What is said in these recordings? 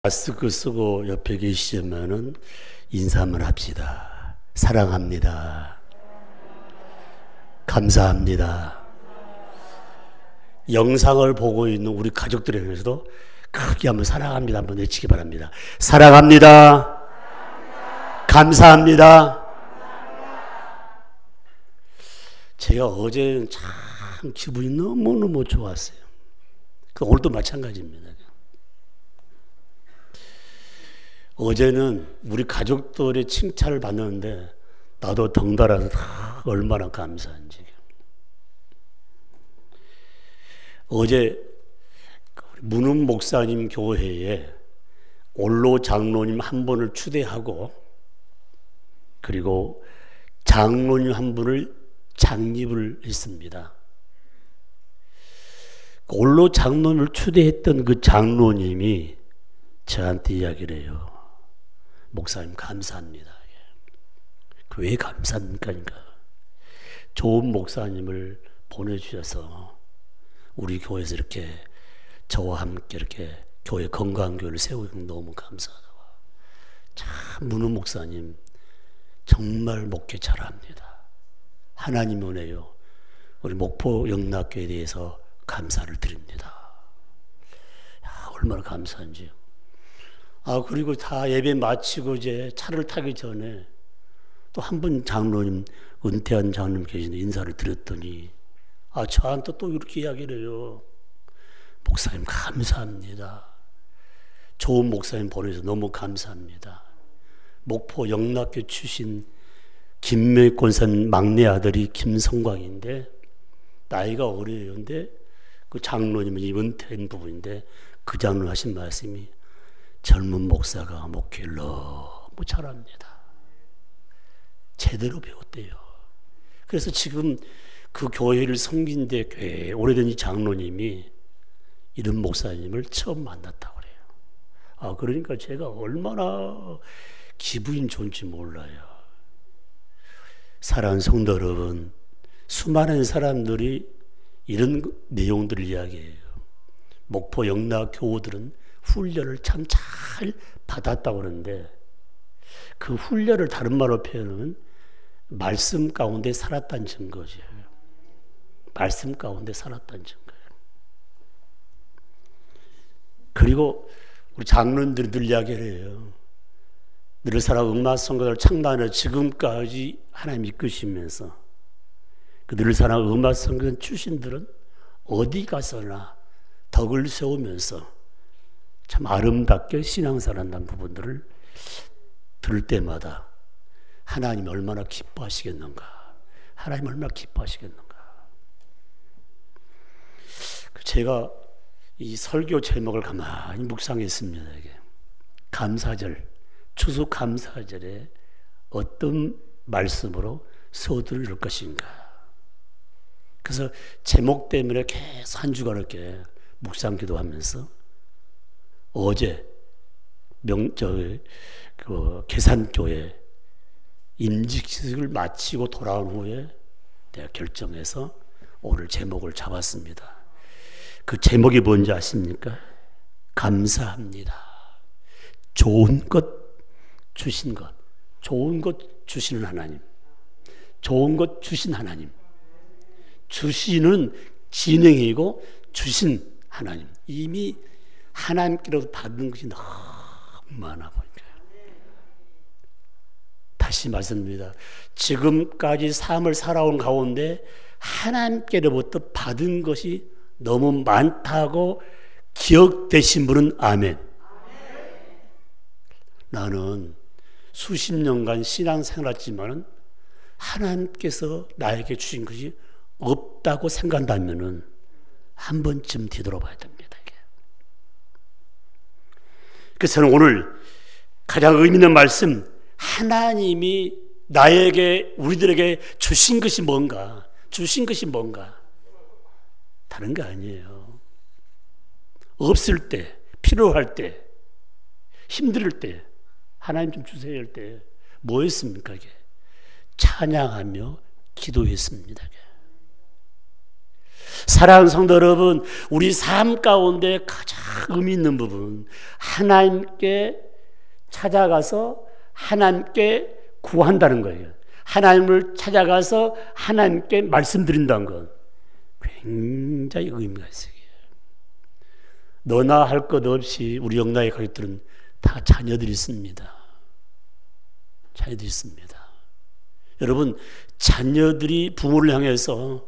마스크 쓰고 옆에 계시면은 인사 한번 합시다. 사랑합니다. 감사합니다. 영상을 보고 있는 우리 가족들에게서도 크게 한번 사랑합니다 한번 외치기 바랍니다. 사랑합니다. 감사합니다. 제가 어제는 참 기분이 너무너무 좋았어요. 오늘도 마찬가지입니다. 어제는 우리 가족들의 칭찬을 받는데 나도 덩달아서 얼마나 감사한지. 어제 문은 목사님 교회에 올로 장로님 한 분을 추대하고 그리고 장로님 한 분을 장립을 했습니다. 올로 장로님을 추대했던 그 장로님이 저한테 이야기를 해요. 목사님 감사합니다. 왜 감사합니까? 좋은 목사님을 보내주셔서 우리 교회에서 이렇게 저와 함께 이렇게 교회 건강교회를 세우고 너무 감사하다고. 참 문우 목사님 정말 목회 잘합니다. 하나님 은혜요. 우리 목포 영락교회에 대해서 감사를 드립니다. 야, 얼마나 감사한지요. 그리고 다 예배 마치고 이제 차를 타기 전에 또 한 분 장로님, 은퇴한 장로님 계신데 인사를 드렸더니 저한테 또 이렇게 이야기를 해요. 목사님 감사합니다. 좋은 목사님 보내줘서 너무 감사합니다. 목포 영락교 출신 김명익 권사님 막내 아들이 김성광인데 나이가 어려요. 근데 그 장로님은 은퇴한 부분인데 그 장로 하신 말씀이 젊은 목사가 목회를 너무 잘합니다. 제대로 배웠대요. 그래서 지금 그 교회를 섬긴 데 꽤 오래된 이 장로님이 이런 목사님을 처음 만났다고 그래요. 그러니까 제가 얼마나 기분이 좋은지 몰라요. 사랑하는 성도 여러분, 수많은 사람들이 이런 내용들을 이야기해요. 목포 영락 교우들은 훈련을 참 잘 받았다고 그러는데 그 훈련을 다른 말로 표현하면 말씀 가운데 살았다는 증거죠. 말씀 가운데 살았다는 증거예요. 그리고 우리 장로님들이 늘 이야기를 해요. 늘 사랑 음악성가를 창단해 지금까지 하나님 이끄시면서 그 늘 사랑 음악성가 출신들은 어디 가서나 덕을 세우면서 참 아름답게 신앙생활한다는 부분들을 들을 때마다 하나님 얼마나 기뻐하시겠는가. 하나님 얼마나 기뻐하시겠는가. 제가 이 설교 제목을 가만히 묵상했습니다. 이게 감사절, 추수 감사절에 어떤 말씀으로 서두를 것인가. 그래서 제목 때문에 계속 한 주간 이렇게 묵상 기도하면서 어제 계산교회 임직식을 마치고 돌아온 후에 내가 결정해서 오늘 제목을 잡았습니다. 그 제목이 뭔지 아십니까? 감사합니다. 좋은 것 주신 것, 좋은 것 주시는 하나님, 좋은 것 주신 하나님, 주시는 진행이고 주신 하나님, 이미 하나님께로부터 받은 것이 너무 많아 보니까. 다시 말씀드립니다. 지금까지 삶을 살아온 가운데 하나님께로부터 받은 것이 너무 많다고 기억되신 분은 아멘. 나는 수십 년간 신앙생활했지만 하나님께서 나에게 주신 것이 없다고 생각한다면 한 번쯤 뒤돌아봐야 됩니다. 그래서 저는 오늘 가장 의미 있는 말씀, 하나님이 나에게, 우리들에게 주신 것이 뭔가, 주신 것이 뭔가, 다른 거 아니에요. 없을 때, 필요할 때, 힘들 때, 하나님 좀 주세요 할 때, 뭐 했습니까? 이게? 찬양하며 기도했습니다. 사랑하는 성도 여러분, 우리 삶 가운데 가장 의미 있는 부분, 하나님께 찾아가서 하나님께 구한다는 거예요. 하나님을 찾아가서 하나님께 말씀드린다는 것, 굉장히 의미가 있어요. 너나 할 것 없이 우리 영락의 가족들은 다 자녀들이 있습니다. 자녀들이 있습니다. 여러분, 자녀들이 부모를 향해서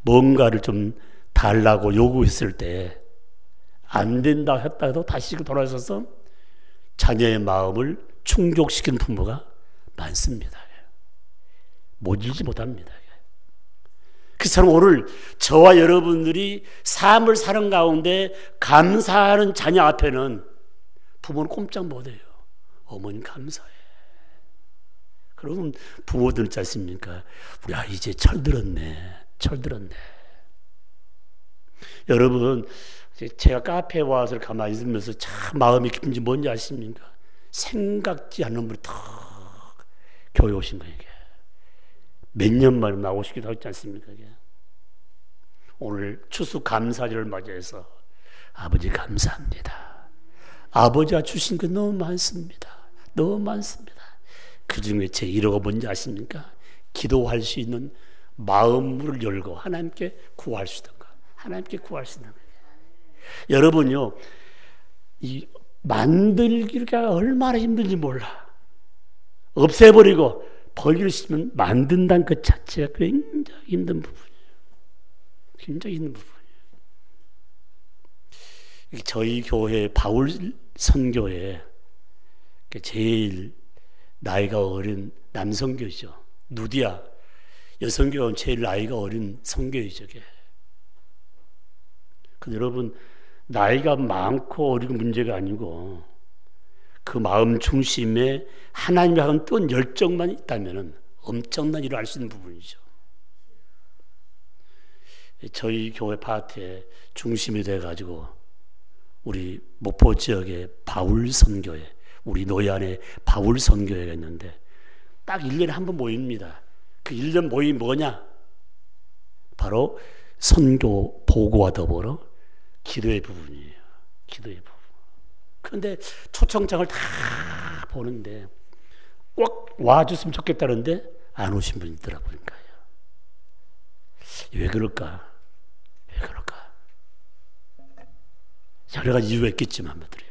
뭔가를 좀 달라고 요구했을 때 안 된다 했다도 다시 돌아서서 자녀의 마음을 충족시키는 부모가 많습니다. 못 잃지 못합니다. 그래서 오늘 저와 여러분들이 삶을 사는 가운데 감사하는 자녀 앞에는 부모는 꼼짝 못해요. 어머님 감사해. 그러면 부모들 있지 않습니까? 우리 이제 철들었네. 철들었네. 여러분, 제가 카페에 와서 가만히 있으면서 참 마음이 기쁜지 뭔지 아십니까? 생각지 않는 분이 탁 교회 오신 거예요. 몇 년 만에 나오시기도 하지 않습니까? 오늘 추수감사절을 맞이해서 아버지 감사합니다. 아버지가 주신 것 너무 많습니다. 너무 많습니다. 그 중에 제 1호가 뭔지 아십니까? 기도할 수 있는 마음을 열고 하나님께 구할 수 있는 것. 하나님께 구할 수 있는 것. 여러분요, 이 만들기가 얼마나 힘든지 몰라. 없애버리고 버리기를 싫으면 만든다는 것 자체가 굉장히 힘든 부분이에요. 굉장히 힘든 부분이에요. 저희 교회 바울 선교에 제일 나이가 어린 남선교죠. 누디아 여선교는 제일 나이가 어린 선교이죠. 근데 여러분, 나이가 많고 어리고 문제가 아니고 그 마음 중심에 하나님이 하는 뜨거운 열정만 있다면 엄청난 일을 할 수 있는 부분이죠. 저희 교회 파트에 중심이 돼가지고 우리 목포 지역에 바울 선교회, 우리 노예안에 바울 선교회가 있는데 딱 1년에 한 번 모입니다. 그 1년 모임이 뭐냐? 바로 선교 보고와 더불어 기도의 부분이에요. 기도의 부분. 그런데 초청장을 다 보는데 꼭 와줬으면 좋겠다는데 안 오신 분이 있더라고요. 왜 그럴까? 왜 그럴까? 여러 가지 이유가 있겠지만 말이에요.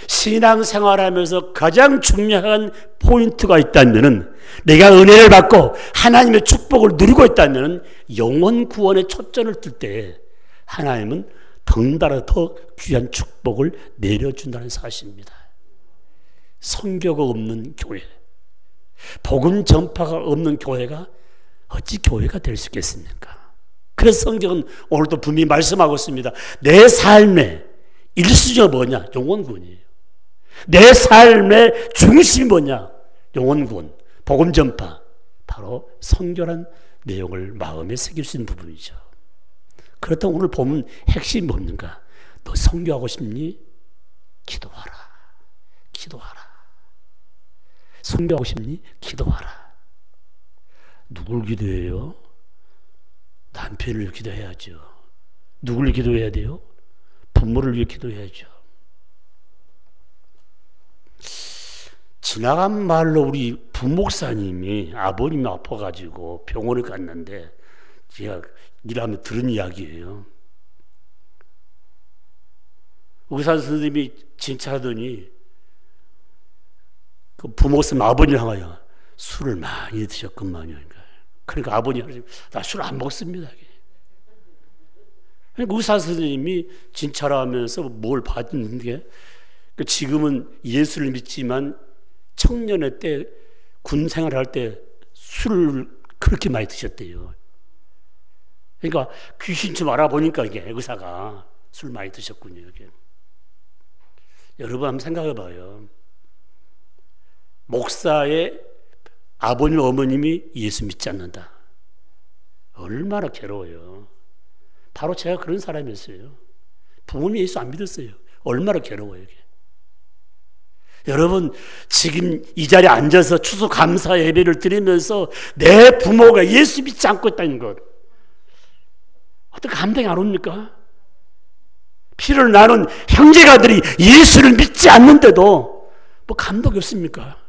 신앙생활하면서 가장 중요한 포인트가 있다면은 내가 은혜를 받고 하나님의 축복을 누리고 있다면은 영혼 구원에 초점을 둘 때 하나님은 덩달아 더 귀한 축복을 내려준다는 사실입니다. 선교가 없는 교회, 복음 전파가 없는 교회가 어찌 교회가 될 수 있겠습니까? 그래서 성경은 오늘도 분명히 말씀하고 있습니다. 내 삶의 1순위가 뭐냐? 영혼구원이에요. 내 삶의 중심이 뭐냐? 영혼구원, 복음 전파. 바로 선교란 내용을 마음에 새길 수 있는 부분이죠. 그렇다면 오늘 보면 핵심이 뭡니까? 너 선교하고 싶니? 기도하라. 기도하라. 선교하고 싶니? 기도하라. 누굴 기도해요? 남편을 기도해야죠. 누굴 기도해야 돼요? 부모를 위해 기도해야죠. 지나간 말로 우리 부목사님이 아버님이 아파가지고 병원에 갔는데 제가 일하며 들은 이야기예요. 의사 선생님이 진찰하더니 그 부목사님 아버님 향하여 술을 많이 드셨건만요. 그러니까 아버님, 나 술 안 먹습니다. 그러니까 의사 선생님이 진찰하면서 뭘 받는 게 지금은 예수를 믿지만 청년의 때 군 생활할 때 술을 그렇게 많이 드셨대요. 그러니까 귀신 좀 알아보니까 이게 의사가 술 많이 드셨군요. 이게. 여러분 한번 생각해 봐요. 목사의 아버님, 어머님이 예수 믿지 않는다. 얼마나 괴로워요. 바로 제가 그런 사람이었어요. 부모님이 예수 안 믿었어요. 얼마나 괴로워요. 이게. 여러분 지금 이 자리에 앉아서 추수감사 예배를 드리면서 내 부모가 예수 믿지 않고 있다는 것, 어떻게 감동이 안 옵니까? 피를 나눈 형제가들이 예수를 믿지 않는데도 뭐 감동이 없습니까?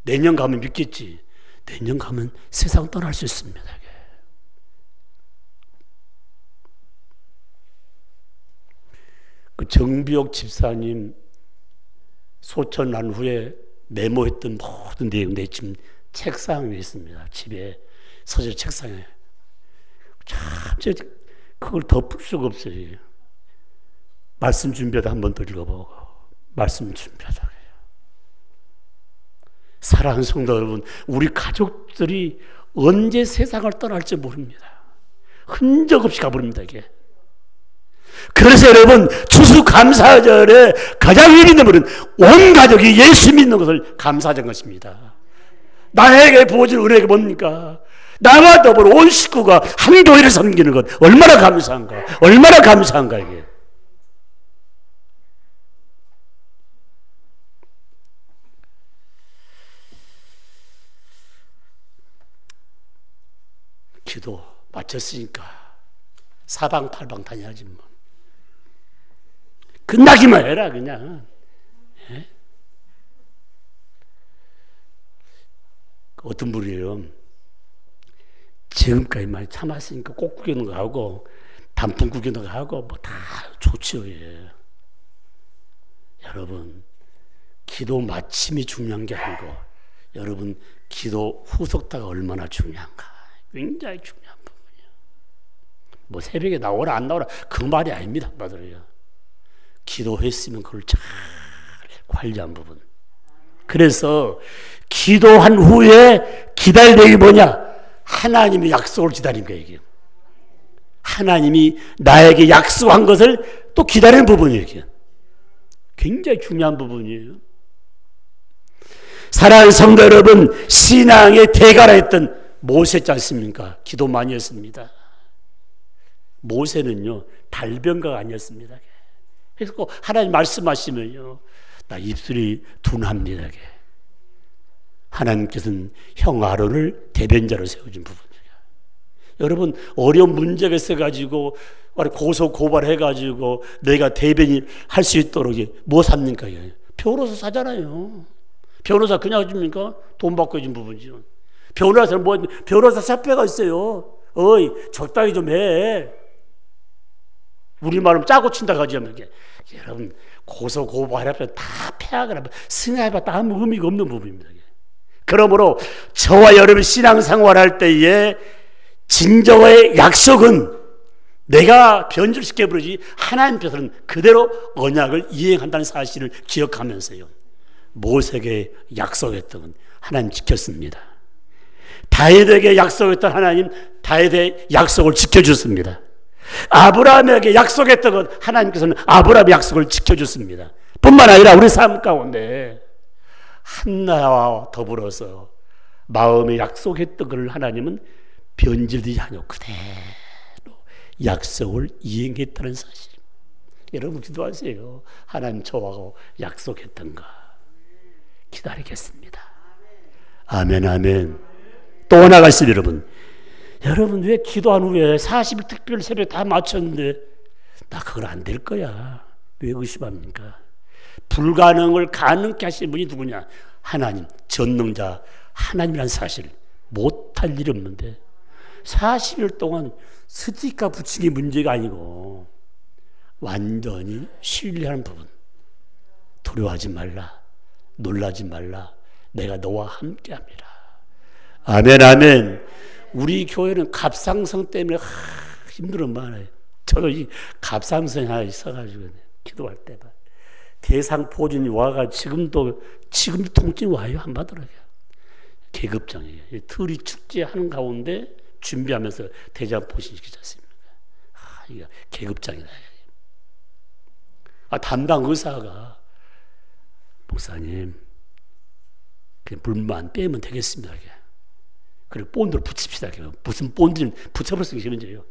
내년 가면 믿겠지. 내년 가면 세상 떠날 수 있습니다. 그 정비옥 집사님 소천 난 후에 메모했던 모든 내용 내 지금 책상 위에 있습니다. 집에 서재 책상에. 참 그걸 덮을 수가 없어요. 말씀 준비하다 한 번 더 읽어보고 말씀 준비하다. 사랑하는 성도 여러분, 우리 가족들이 언제 세상을 떠날지 모릅니다. 흔적 없이 가버립니다, 이게. 그래서 여러분, 추수감사절에 가장 의미 있는 분은 온 가족이 예수 믿는 것을 감사하는 것입니다. 나에게 부어진 은혜가 뭡니까? 나와 더불어 온 식구가 한 교회를 섬기는 것, 얼마나 감사한가? 얼마나 감사한가, 이게. 기도 마쳤으니까 사방팔방 다녀야지 뭐. 끝나기만 해라 그냥. 예? 어떤 분이에요. 지금까지 많이 참았으니까 꽃 구경도 가고 단풍 구경도 가고 뭐 다 좋죠. 예. 여러분, 기도 마침이 중요한 게 아니고 여러분 기도 후속다가 얼마나 중요한가. 굉장히 중요한 부분이에요. 뭐 새벽에 나오라 안 나오라 그 말이 아닙니다. 맞아요. 기도했으면 그걸 잘 관리한 부분. 그래서 기도한 후에 기다리는 게 뭐냐? 하나님의 약속을 기다린 거예요. 이게. 하나님이 나에게 약속한 것을 또 기다리는 부분이에요. 이게. 굉장히 중요한 부분이에요. 사랑하는 성도 여러분, 신앙의 대가라 했던 모세지 않습니까? 기도 많이 했습니다. 모세는요, 달변가가 아니었습니다. 그래서 하나님 말씀하시면요, 나 입술이 둔합니다. 하나님께서는 형 아론을 대변자로 세워준 부분이에요. 여러분, 어려운 문제가 있어가지고 고소 고발해가지고 내가 대변인 할 수 있도록 뭐 삽니까? 변호사 사잖아요. 변호사 그냥 해줍니까? 돈 받고 해준 부분이죠. 변호사는 뭐 변호사 사표가 있어요. 어이 적당히 좀 해. 우리말로 짜고 친다 가지 않는 게. 여러분, 고소 고발하면 다 패하거나 승하해봐 다 아무 의미가 없는 부분입니다. 그러므로 저와 여러분 신앙생활할 때에 진정의 약속은 내가 변질시켜버리지 하나님께서는 그대로 언약을 이행한다는 사실을 기억하면서요, 모세에게 약속했던 건 하나님 지켰습니다. 다윗에게 약속했던 하나님, 다윗의 약속을 지켜줬습니다. 아브라함에게 약속했던 것, 하나님께서는 아브라함의 약속을 지켜줬습니다. 뿐만 아니라 우리 삶 가운데 한나와 더불어서 마음에 약속했던 것을 하나님은 변질되지 않고 그대로 약속을 이행했다는 사실. 여러분 기도하세요. 하나님 저하고 약속했던 거 기다리겠습니다. 아멘 아멘. 또 하나가 있어요. 여러분 왜 기도한 후에 40일 특별 새벽 다 마쳤는데 나 그걸 안 될 거야 왜 의심합니까? 불가능을 가능케 하신 분이 누구냐? 하나님, 전능자 하나님이라는 사실. 못할 일이 없는데 40일 동안 스티커 붙이기 문제가 아니고 완전히 신뢰하는 부분. 두려워하지 말라, 놀라지 말라, 내가 너와 함께합니다. 아멘 아멘. 우리 교회는 갑상선 때문에 힘들어 많아요. 저도 이 갑상선이 하나 있어가지고 기도할 때만 대상포진이 와가 지금도 통증이 와요. 한 받으라고요. 계급장이에요. 틀이 축제하는 가운데 준비하면서 대장포진 시키지 않습니까? 이거 계급장이다. 담당 의사가 목사님 그냥 물만 빼면 되겠습니다. 그리고 본드로 붙입시다. 무슨 본드는 붙여볼 수 있는 문제예요.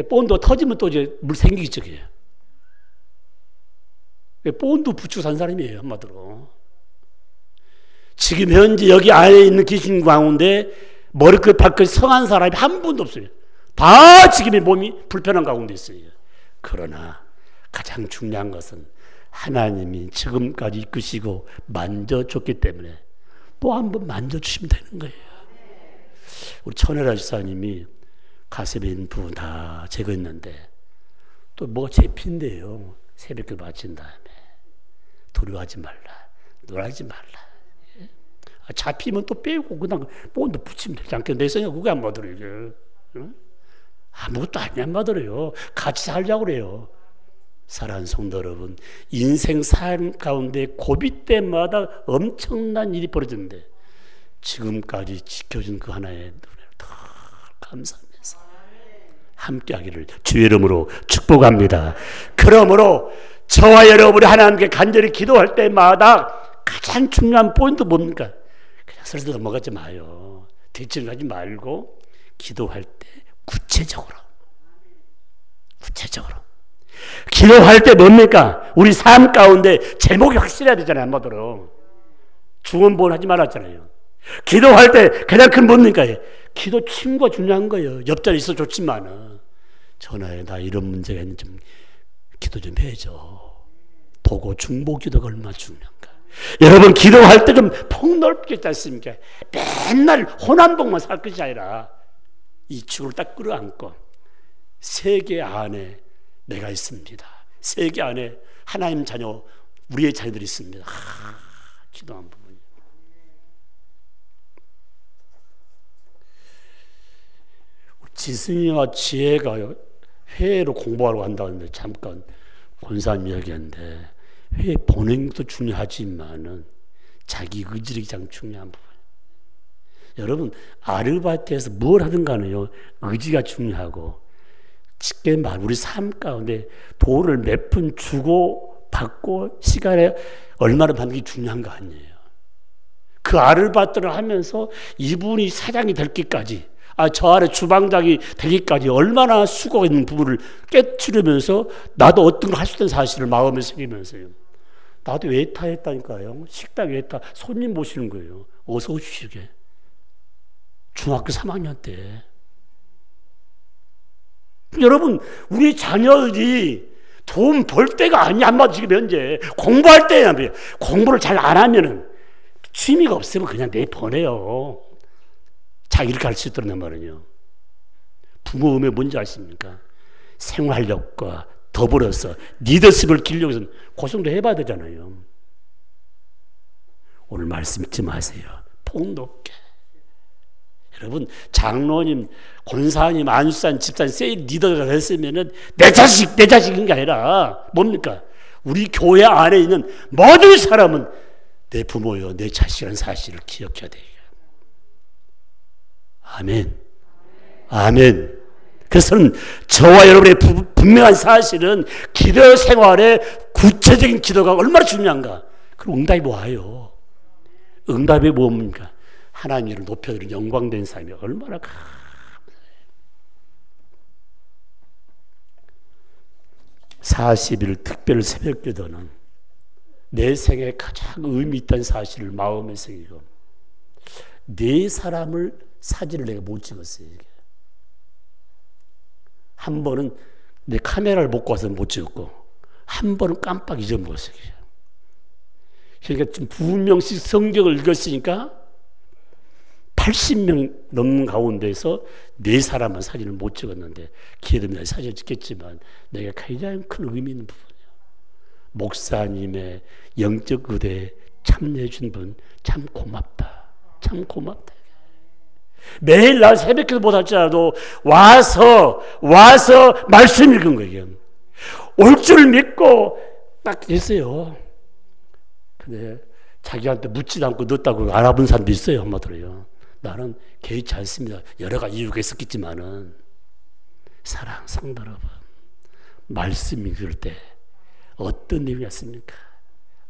본드 터지면 또 이제 물 생기겠죠. 본드 붙이고 산 사람이에요. 한마디로. 지금 현재 여기 안에 있는 귀신 가운데 머리끝 발끝 성한 사람이 한 분도 없어요. 다 지금의 몸이 불편한 가운데 있어요. 그러나 가장 중요한 것은 하나님이 지금까지 이끄시고 만져줬기 때문에 또 한 번 만져주시면 되는 거예요. 우리 천혜라 집사님이 가슴에 있는 부분 다 제거했는데 또 뭐가 잡힌대요. 새벽에 마친 다음에 두려워하지 말라, 놀라지 말라. 잡히면 또 빼고 그냥 본드 붙이면 되지 않겠냐. 내 생각 그게 안 맞더래요. 아무것도 안 맞더래요. 같이 살자고 그래요. 사랑하는 성도 여러분, 인생 삶 가운데 고비 때마다 엄청난 일이 벌어졌는데 지금까지 지켜준 그 하나의 노래를 더 감사하면서 함께하기를 주의 이름으로 축복합니다. 그러므로 저와 여러분이 하나님께 간절히 기도할 때마다 가장 중요한 포인트 뭡니까? 그냥 슬슬 넘어가지 마요. 대충 하지 말고 기도할 때 구체적으로 기도할 때 뭡니까? 우리 삶 가운데 제목이 확실해야 되잖아요. 한마디로 중언부언 하지 말았잖아요. 기도할 때 가장 큰 뭡니까? 기도 친구가 중요한 거예요. 옆자리 있어 좋지만은 전화에 나 이런 문제가 있는지 좀 기도 좀 해줘. 도고 중보 기도가 얼마나 중요한가. 여러분 기도할 때 좀 폭넓게 있지 않습니까? 맨날 호남복만 살 것이 아니라 이 축을 딱 끌어안고 세계 안에 내가 있습니다. 세계 안에 하나님 자녀 우리의 자녀들이 있습니다. 기도한 부분이. 지승이와 지혜가 회의로 공부하러 간다는데 잠깐 권사님 이야기했는데 회의 보는 것도 중요하지만은 자기 의지력이 가장 중요한 부분. 여러분 아르바이트에서 뭘 하든 간에요 의지가 중요하고 쉽게 말 우리 삶 가운데 돈을 몇 푼 주고 받고 시간에 얼마나 받는 게 중요한 거 아니에요. 그 아르바이트를 하면서 이분이 사장이 될 때까지 저 아래 주방장이 되기까지 얼마나 수고가 있는 부분을 깨트리면서 나도 어떤 걸 할 수 있다는 사실을 마음에 새기면서요. 나도 웨이터 했다니까요. 식당 웨이터 손님 모시는 거예요. 어서 오시게. 중학교 3학년 때. 여러분 우리 자녀들이 돈 벌 때가 아니야. 한마디로 지금 현재 공부할 때야. 공부를 잘 안 하면은 취미가 없으면 그냥 내보내요. 자기를 가르칠 수 있다는 말은요. 부모 의미 뭔지 아십니까? 생활력과 더불어서 리더십을 기르려고 해서 고생도 해봐야 되잖아요. 오늘 말씀 잊지 마세요. 폭넓게. 여러분 장로님, 권사님, 안수산, 집사님, 세일 리더가 됐으면은 내 자식인 게 아니라 뭡니까? 우리 교회 안에 있는 모든 사람은 내 부모요, 내 자식이라는 사실을 기억해야 돼요. 아멘. 아멘. 그래서는 저와 여러분의 분명한 사실은 기도 생활에 구체적인 기도가 얼마나 중요한가. 그럼 응답이 와요. 응답이 뭡니까? 하나님을 높여드리는 영광된 삶이 얼마나 감사해요. 40일 특별 새벽기도는 내 생에 가장 의미 있다는 사실을 마음에 새기고 네 사람을 사진을 내가 못 찍었어요. 한 번은 내 카메라를 못 가서 못 찍었고 한 번은 깜빡 잊어먹었어요. 그러니까 좀 2명씩 성경을 읽었으니까 80명 넘는 가운데서 네 사람은 사진을 못 찍었는데 기회되면 사진을 찍겠지만 내가 가장 큰 의미 있는 부분이에요. 목사님의 영적 의대에 참여해 준 분 참 고맙다. 참 고맙다. 매일 날 새벽기도 못 할지라도 와서 말씀 읽은 거예요. 올 줄 믿고 딱 됐어요. 근데 자기한테 묻지도 않고 넣었다고 알아본 사람도 있어요. 한마디로요. 나는 개의치 않습니다. 여러 가지 이유가 있었겠지만은 사랑 성도 여러분, 말씀 읽을 때 어떤 내용이었습니까?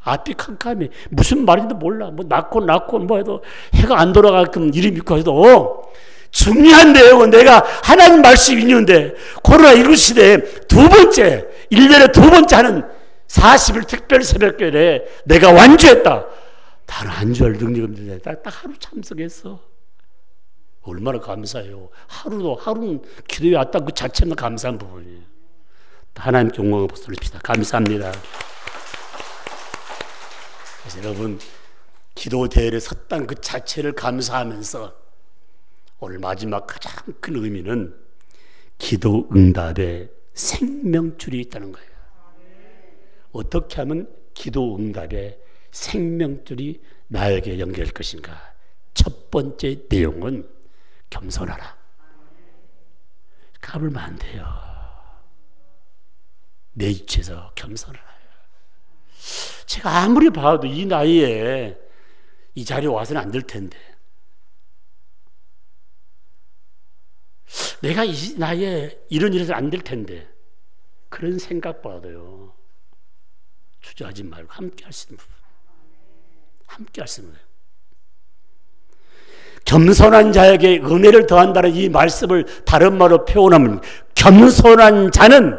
앞이 캄캄해. 무슨 말인지도 몰라. 뭐 낳고 뭐 해도 해가 안 돌아가끔 이름 믿고 해도 중요한 내용은 내가 하나님 말씀이 있는데 코로나19 시대에 1년에 두 번째 하는 40일 특별 새벽교회에 내가 완주했다. 나는 안주할 능력이 없는데 딱 하루 참석했어. 얼마나 감사해요. 하루는 기도에 왔다 그 자체는 감사한 부분이에요. 하나님께 영광을 돌립시다. 감사합니다. 그래서 여러분, 기도 대회에 섰다는 그 자체를 감사하면서 오늘 마지막 가장 큰 의미는 기도 응답에 생명줄이 있다는 거예요. 어떻게 하면 기도 응답에 생명줄이 나에게 연결될 것인가? 첫 번째 내용은 겸손하라. 까불면 안 돼요. 내 위치에서 겸손하라. 제가 아무리 봐도 이 나이에 이 자리에 와서는 안 될 텐데, 내가 이 나이에 이런 일에서 안 될 텐데, 그런 생각보다도요, 주저하지 말고 함께 할 수 있는 부분, 함께 할 수 있는 거예요. 겸손한 자에게 은혜를 더한다는 이 말씀을 다른 말로 표현하면, 겸손한 자는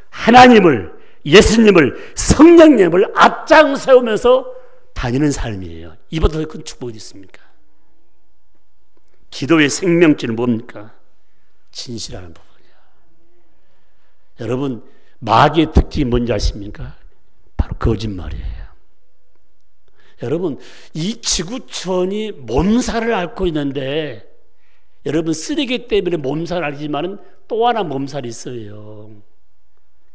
하나님을, 예수님을, 성령님을 앞장 세우면서 다니는 삶이에요. 이보다 더 큰 축복이 있습니까? 기도의 생명줄은 뭡니까? 진실하는 부분이야. 여러분, 마귀의 특징이 뭔지 아십니까? 바로 거짓말이에요. 여러분, 이 지구촌이 몸살을 앓고 있는데, 여러분, 쓰레기 때문에 몸살을 앓지만 또 하나 몸살이 있어요.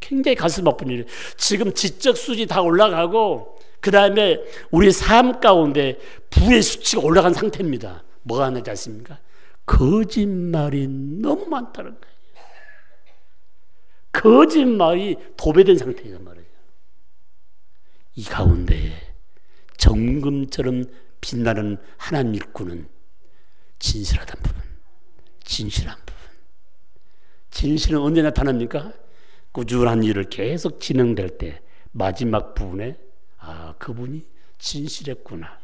굉장히 가슴 아픈 일이에요. 지금 지적 수준이 다 올라가고, 그 다음에 우리 삶 가운데 부의 수치가 올라간 상태입니다. 뭐가 하는지 아십니까? 거짓말이 너무 많다는 거예요. 거짓말이 도배된 상태란 말이에요. 이 가운데에 정금처럼 빛나는 하나님 일꾼은 진실하다는 부분, 진실한 부분. 진실은 언제 나타납니까? 꾸준한 일을 계속 진행될 때 마지막 부분에 그분이 진실했구나.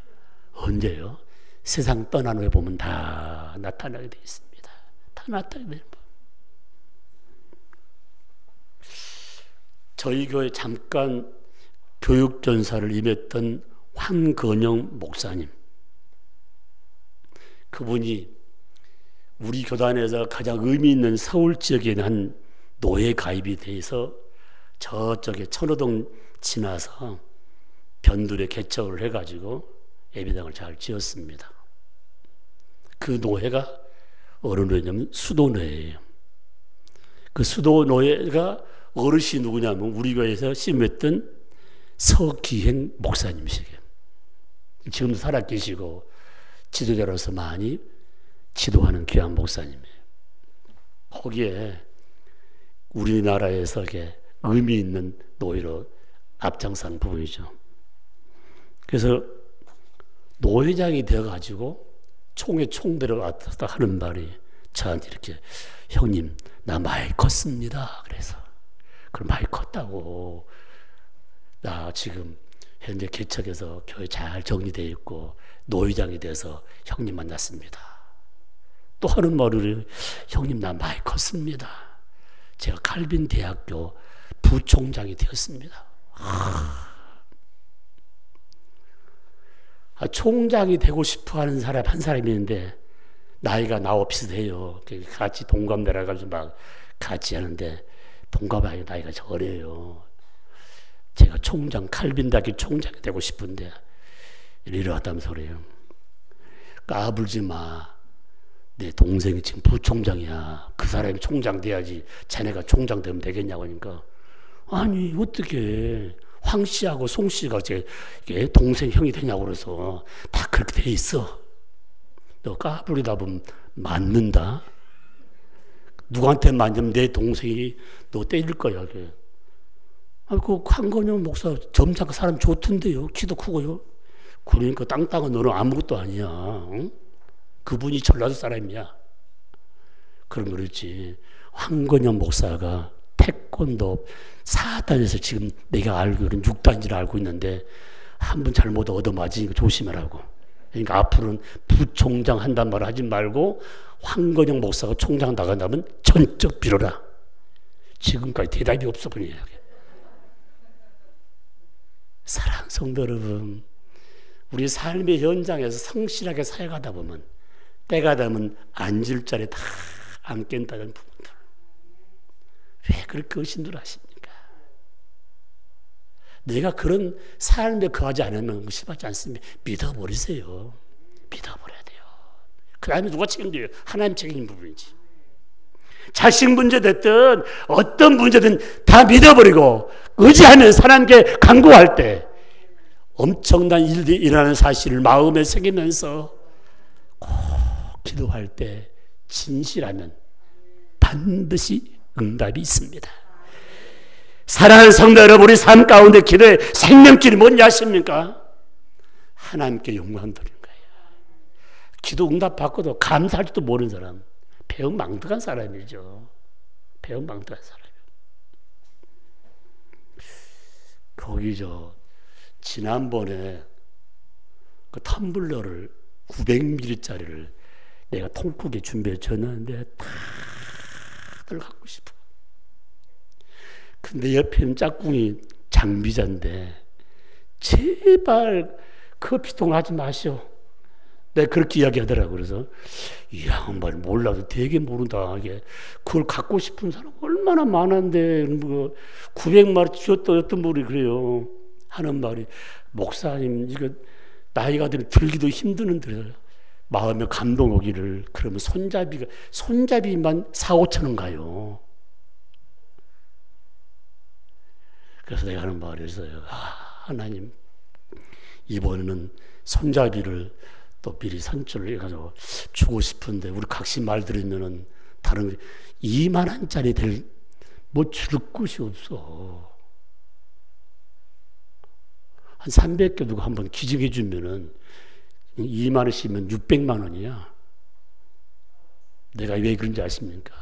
언제요? 세상 떠난 후에 보면 다 나타나게 되어 있습니다. 다 나타나게 되는 법. 저희 교회 잠깐 교육전사를 임했던 황건영 목사님, 그분이 우리 교단에서 가장 의미 있는 서울 지역에 있는 한 노예 가입이 돼서 저쪽에 천호동 지나서 변두리에 개척을 해가지고 예배당을 잘 지었습니다. 그 노예가 어느 노예냐면 수도노예예요. 그 수도노예가 어르신이 누구냐면 우리 교회에서 심했던 서기행 목사님이시게요. 지금도 살아 계시고 지도자로서 많이 지도하는 귀한 목사님이에요. 거기에 우리나라에서 의미 있는 노예로 앞장선 부분이죠. 그래서 노회장이 되어가지고 총에 총 들어갔다 하는 말이 저한테 이렇게, 형님 나 많이 컸습니다. 그래서 그럼 많이 컸다고, 나 지금 현재 개척해서 교회 잘 정리되어 있고 노회장이 돼서 형님 만났습니다. 또 하는 말을, 형님 나 많이 컸습니다. 제가 칼빈 대학교 부총장이 되었습니다. 총장이 되고 싶어 하는 사람 한 사람이 있는데 나이가 나와 비슷해요. 같이 동갑내라 가지고 막 같이 하는데 동갑이 나이가 어려요. 제가 칼빈 대학교 총장이 되고 싶은데 이러하다는 소리예요. 까불지 마. 내 동생이 지금 부총장이야. 그 사람이 총장 돼야지 자네가 총장 되면 되겠냐고 하니까, 아니 어떻게 황 씨하고 송 씨가 제 동생 형이 되냐고 그래서 다 그렇게 돼 있어. 너 까불이다 보면 맞는다. 누구한테 만지면 내 동생이 너 때릴 거야. 그 황건영 목사 점잖고 사람 좋던데요. 키도 크고요. 그러니까 땅땅은 너는 아무것도 아니야. 응? 그분이 전라도 사람이야. 그런 거랬지. 황건영 목사가 태권도 4단에서 지금 내가 알고 있는 6단지를 알고 있는데 한 번 잘못 얻어맞으니까 조심하라고. 그러니까 앞으로는 부총장 한단 말 하지 말고 황건영 목사가 총장 나간다면 전적 빌어라. 지금까지 대답이 없어 보이네요. 사랑하는 성도 여러분, 우리 삶의 현장에서 성실하게 사역하다 보면 때가 되면 앉을 자리에 다 안 깬다는 부분들. 왜 그렇게 의심들 하십니까? 내가 그런 삶에 거하지 않으면 의심하지 않습니다. 믿어버리세요. 믿어버려야 돼요. 그 다음에 누가 책임져요? 하나님 책임 부분이지. 자식 문제 됐든 어떤 문제든 다 믿어버리고 의지하면서 하나님께 간구할 때 엄청난 일이 일어나는 사실을 마음에 새기면서 꼭 기도할 때 진실하면 반드시 응답이 있습니다. 사랑하는 성도 여러분, 우리 삶 가운데 기도의 생명길이 뭔지 아십니까? 하나님께 영광 드리는 거예요. 기도 응답 받고도 감사할지도 모르는 사람, 배은망덕한 사람이죠. 배은망덕한 사람이요. 거기 지난번에 그 텀블러를 900ml짜리를 내가 통크게 준비해 줬는데 다들 갖고 싶어. 근데 옆에 있는 짝꿍이 장비자인데 제발 커피통 하지 마시오. 내가 그렇게 이야기하더라고. 그래서 이 양반이 몰라도 되게 모른다. 이게 그걸 갖고 싶은 사람 얼마나 많은데 뭐 900마리 줬다 어떤 분이 그래요. 하는 말이 목사님 이거 나이가 들기도 힘드는데 마음에 감동 오기를 그러면 손잡이만 4,000~5,000 원 가요. 그래서 내가 하는 말이 있어요. 하나님 이번에는 손잡이를 또 미리 선출을 해가지고 주고 싶은데 우리 각시 말 들으면은 다른 2만 원짜리 뭐 줄 곳이 없어. 한 300개 누가 한번 기증해 주면은 2만 원씩이면 600만 원이야. 내가 왜 그런지 아십니까?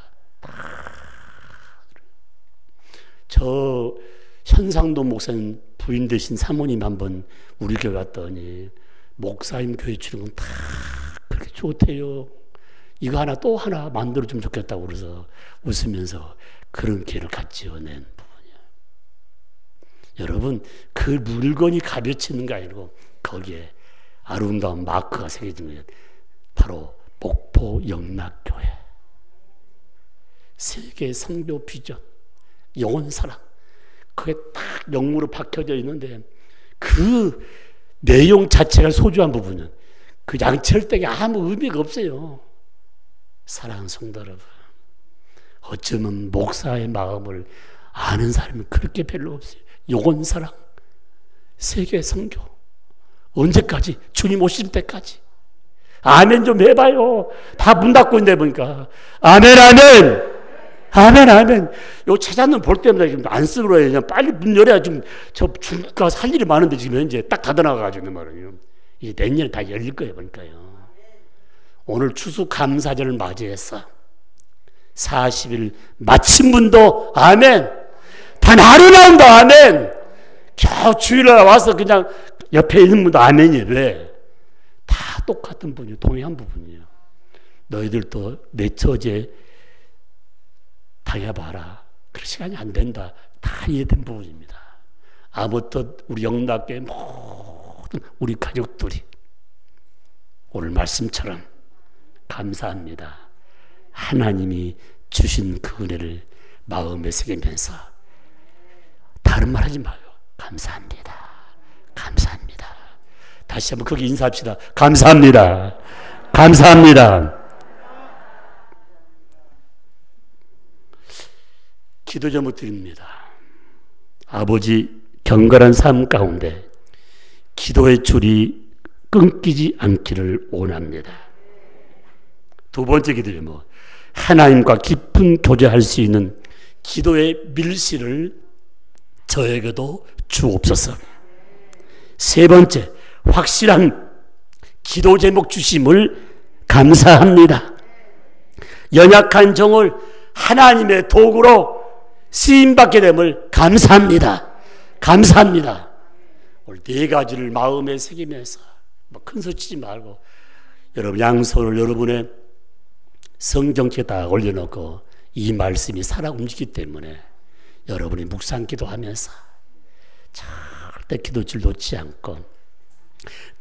저 현상도 목사님 부인 되신 사모님 한번 우리 교회 갔더니 목사님 교회 주는 건 다 그렇게 좋대요. 이거 하나 또 하나 만들어주면 좋겠다고 그래서 웃으면서 그런 기회를 같이 낸 부분이야. 여러분 그 물건이 가벼치는 게 아니고 거기에 아름다운 마크가 새겨진 거예요. 바로 목포 영락교회 세계 성교 비전 영혼 사랑 그게 딱 영무로 박혀져 있는데 그 내용 자체가 소중한 부분은 그 양철댁에 아무 의미가 없어요. 사랑하는 성도 여러분, 어쩌면 목사의 마음을 아는 사람이 그렇게 별로 없어요. 영혼 사랑, 세계 선교, 언제까지? 주님 오실 때까지. 아멘 좀 해봐요. 다 문 닫고 있는데 보니까 아멘 아멘 아멘 아멘. 요 찾아는 볼 때마다 지금 안쓰러워요. 그냥 빨리 문 열어야 좀 저 주가 살 일이 많은데 지금 현재 딱 닫아나가가지고 말이에요. 이제 내년에 다 열릴 거예요 보니까요. 오늘 추수 감사절을 맞이해서 40일 마친 분도 아멘. 단 하루 나온다 아멘. 겨우 주일날 와서 그냥 옆에 있는 분도 아멘이에요. 왜? 다 똑같은 분이에요. 동일한 부분이에요. 너희들도 내 처지에 당해봐라. 그럴 시간이 안 된다. 다 이해된 부분입니다. 아무튼 우리 영락교회 모든 우리 가족들이 오늘 말씀처럼 감사합니다. 하나님이 주신 그 은혜를 마음에 새기면서 다른 말 하지 마요. 감사합니다. 감사합니다. 다시 한번 크게 인사합시다. 감사합니다. 감사합니다. 기도 제목 드립니다. 아버지 경건한 삶 가운데 기도의 줄이 끊기지 않기를 원합니다. 두 번째 기도 제목, 하나님과 깊은 교제할 수 있는 기도의 밀실을 저에게도 주옵소서. 세 번째, 확실한 기도 제목 주심을 감사합니다. 연약한 정을 하나님의 도구로 쓰임받게 됨을 감사합니다. 감사합니다. 오늘 네 가지를 마음에 새기면서 큰 소 치지 말고 여러분 양손을 여러분의 성경책에 다 올려놓고 이 말씀이 살아 움직이기 때문에 여러분이 묵상 기도하면서 절대 기도줄 놓지 않고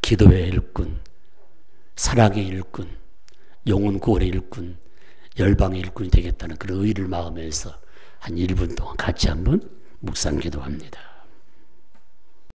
기도의 일꾼, 사랑의 일꾼, 영혼 구원의 일꾼, 열방의 일꾼이 되겠다는 그런 의의를 마음에서 한 1분 동안 같이 한번 묵상 기도합니다.